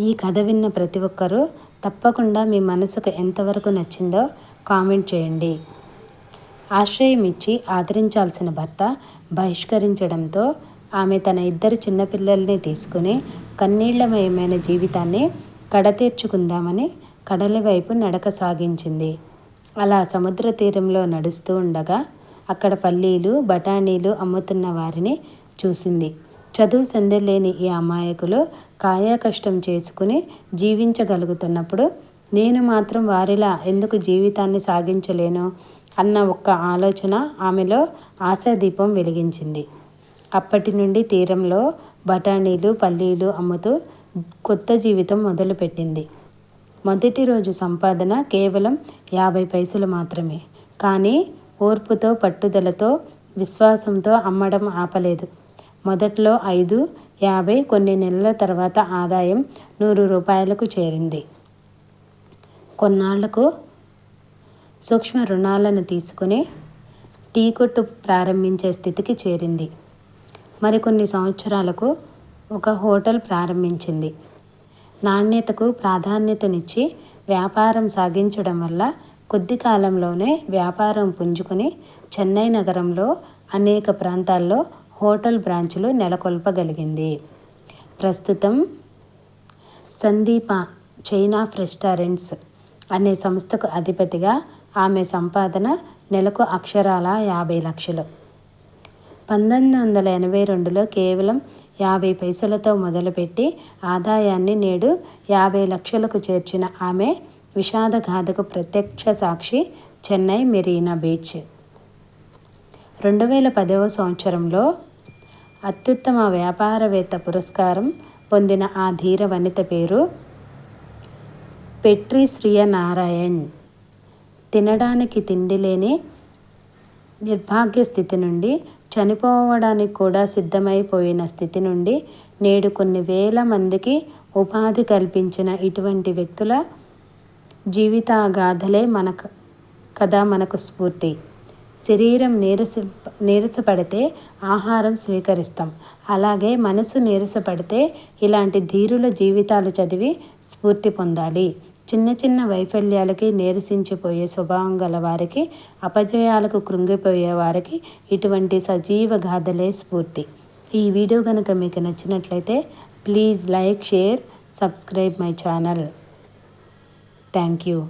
ఈ కథ విన్న ప్రతి ఒక్కరూ తప్పకుండా మీ మనసుకు ఎంతవరకు నచ్చిందో కామెంట్ చేయండి. ఆశ్రయం ఇచ్చి ఆదరించాల్సిన భర్త బహిష్కరించడంతో ఆమె తన 2 చిన్నపిల్లల్ని తీసుకుని కన్నీళ్లమయమైన జీవితాన్ని కడతీర్చుకుందామని కడలి వైపు నడక సాగించింది. అలా సముద్ర తీరంలో నడుస్తూ ఉండగా అక్కడ పల్లీలు బఠానీలు అమ్ముతున్న వారిని చూసింది. చదువు సంధ్య లేని ఈ అమాయకులు కాయకష్టం చేసుకుని జీవించగలుగుతున్నప్పుడు నేను మాత్రం వారిలా ఎందుకు జీవితాన్ని సాగించలేను అన్న ఒక్క ఆలోచన ఆమెలో ఆశాదీపం వెలిగించింది. అప్పటి నుండి తీరంలో బఠానీలు పల్లీలు అమ్ముతూ కొత్త జీవితం మొదలుపెట్టింది. మొదటి రోజు సంపాదన కేవలం 50 పైసలు మాత్రమే. కానీ ఓర్పుతో పట్టుదలతో విశ్వాసంతో అమ్మడం ఆపలేదు. మొదట్లో 5, 50, కొన్ని నెలల తర్వాత ఆదాయం 100 రూపాయలకు చేరింది. కొన్నాళ్లకు సూక్ష్మ రుణాలను తీసుకుని టీ కొట్టు ప్రారంభించే స్థితికి చేరింది. మరికొన్ని సంవత్సరాలకు ఒక హోటల్ ప్రారంభించింది. నాణ్యతకు ప్రాధాన్యతనిచ్చి వ్యాపారం సాగించడం వల్ల కొద్ది కాలంలోనే వ్యాపారం పుంజుకొని చెన్నై నగరంలో అనేక ప్రాంతాల్లో హోటల్ బ్రాంచులు నెలకొల్పగలిగింది. ప్రస్తుతం సందీప చైన్ ఆఫ్ రెస్టారెంట్స్ అనే సంస్థకు అధిపతిగా ఆమె సంపాదన నెలకు అక్షరాల 50 లక్షలు. 1982లో కేవలం 50 పైసలతో మొదలుపెట్టి ఆదాయాన్ని నేడు 50 లక్షలకు చేర్చిన ఆమె విషాదగాథకు ప్రత్యక్ష సాక్షి చెన్నై మెరీనా బీచ్. 2010వ సంవత్సరంలో అత్యుత్తమ వ్యాపారవేత్త పురస్కారం పొందిన ఆ ధీర వనిత పేరు పెట్రి శ్రియనారాయణ్. తినడానికి తిండి లేని నిర్భాగ్య స్థితి నుండి, చనిపోవడానికి కూడా సిద్ధమైపోయిన స్థితి నుండి నేడు కొన్ని వేల మందికి ఉపాధి కల్పించిన ఇటువంటి వ్యక్తుల జీవితగాథలే మనకు స్ఫూర్తి. శరీరం నీరసపడితే ఆహారం స్వీకరిస్తాం. అలాగే మనసు నీరసపడితే ఇలాంటి ధీరుల జీవితాలు చదివి స్ఫూర్తి పొందాలి. చిన్న చిన్న వైఫల్యాలకి నీరసించిపోయే స్వభావం గల వారికి, అపజయాలకు కృంగిపోయే వారికి ఇటువంటి సజీవ గాథలే స్ఫూర్తి. ఈ వీడియో కనుక మీకు నచ్చినట్లయితే please like, share, subscribe my channel. Thank you.